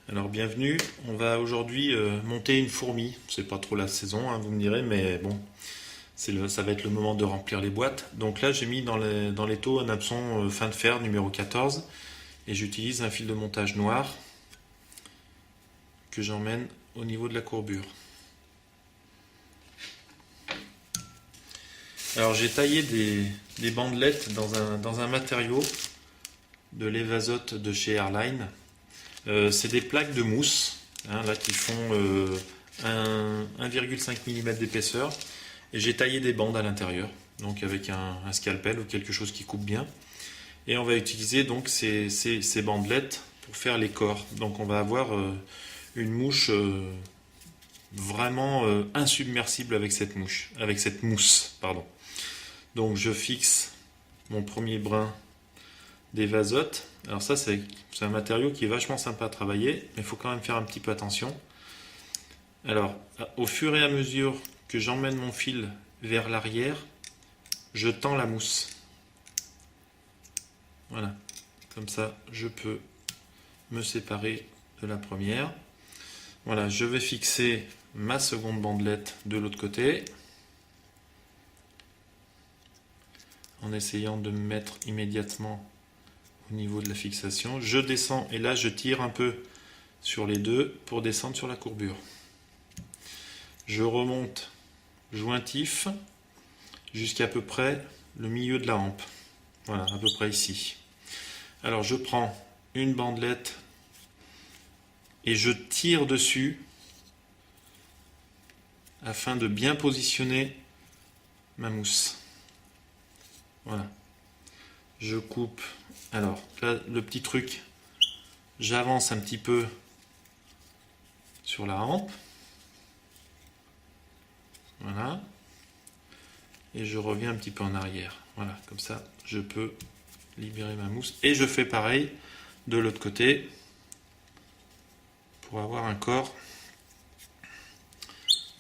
Alors bienvenue, on va aujourd'hui monter une fourmi. C'est pas trop la saison, hein, vous me direz, mais bon, ça va être le moment de remplir les boîtes. Donc là j'ai mis dans les taux un hameçon fin de fer numéro 14 et j'utilise un fil de montage noir que j'emmène au niveau de la courbure. Alors j'ai taillé des bandelettes dans un matériau de l'Evasote de chez Airline. C'est des plaques de mousse hein, là, qui font 1,5 mm d'épaisseur. Et j'ai taillé des bandes à l'intérieur, donc avec un scalpel ou quelque chose qui coupe bien. Et on va utiliser donc ces bandelettes pour faire les corps. Donc on va avoir une mouche vraiment insubmersible avec cette mousse. Pardon. Donc je fixe mon premier brin d'Evasote. Alors ça c'est un matériau qui est vachement sympa à travailler, mais il faut quand même faire un petit peu attention. Alors au fur et à mesure que j'emmène mon fil vers l'arrière, je tends la mousse. Voilà, comme ça je peux me séparer de la première. Voilà, je vais fixer ma seconde bandelette de l'autre côté en essayant de me mettre immédiatement au niveau de la fixation. Je descends et là je tire un peu sur les deux pour descendre sur la courbure. Je remonte jointif jusqu'à peu près le milieu de la hampe. Voilà, à peu près ici. Alors je prends une bandelette et je tire dessus afin de bien positionner ma mousse. Voilà. Je coupe. Alors là, le petit truc, j'avance un petit peu sur la hampe. Voilà. Et je reviens un petit peu en arrière. Voilà, comme ça, je peux libérer ma mousse. Et je fais pareil de l'autre côté pour avoir un corps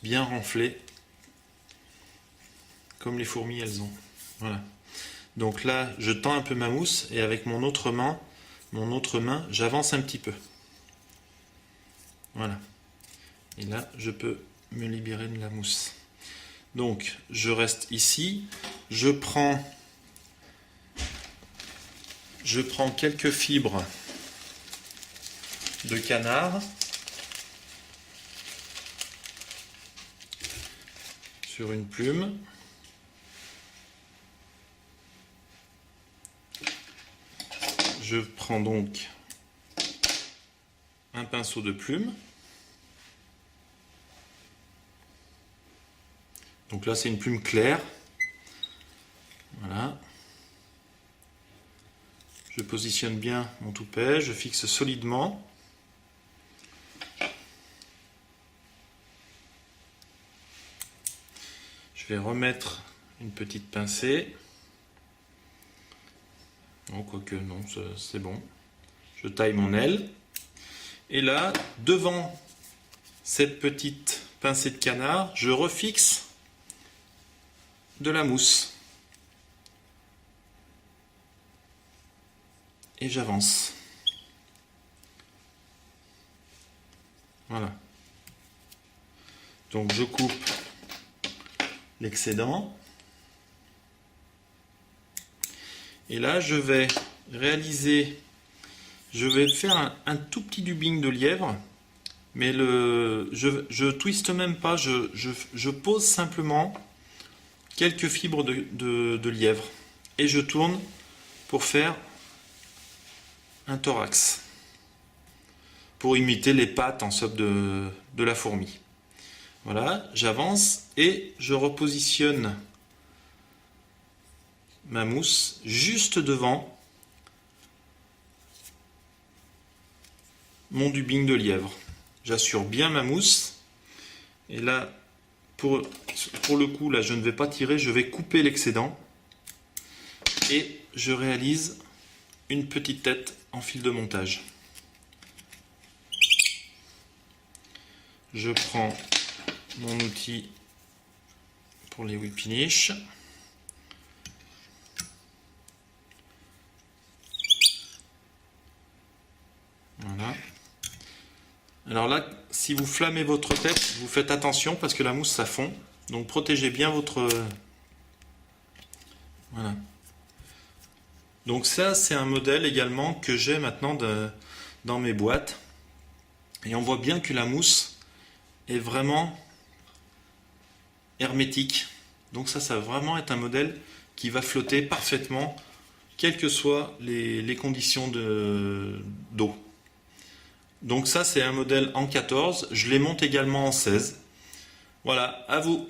bien renflé comme les fourmis elles ont. Voilà. Donc là, je tends un peu ma mousse et avec mon autre main, j'avance un petit peu. Voilà. Et là, je peux me libérer de la mousse. Donc, je reste ici. Je prends quelques fibres de canard sur une plume. Je prends donc un pinceau de plume. Donc là, c'est une plume claire. Voilà. Je positionne bien mon toupet, je fixe solidement. Je vais remettre une petite pincée. Non, quoique non, c'est bon. Je taille mon aile. Et là, devant cette petite pincée de canard, je refixe de la mousse. Et j'avance. Voilà. Donc je coupe l'excédent. Et là, je vais faire un tout petit dubbing de lièvre, mais je twiste même pas, je pose simplement quelques fibres de lièvre et je tourne pour faire un thorax, pour imiter les pattes en somme de la fourmi. Voilà, j'avance et je repositionne ma mousse juste devant mon dubbing de lièvre. J'assure bien ma mousse et là pour le coup là je ne vais pas tirer, je vais couper l'excédent et je réalise une petite tête en fil de montage. Je prends mon outil pour les whip finish. Voilà. Alors là, si vous flammez votre tête, vous faites attention parce que la mousse ça fond. Donc protégez bien votre... Voilà. Donc ça, c'est un modèle également que j'ai maintenant dans mes boîtes. Et on voit bien que la mousse est vraiment hermétique. Donc ça va vraiment être un modèle qui va flotter parfaitement, quelles que soient les conditions d'eau. Donc ça, c'est un modèle en 14. Je les monte également en 16. Voilà, à vous.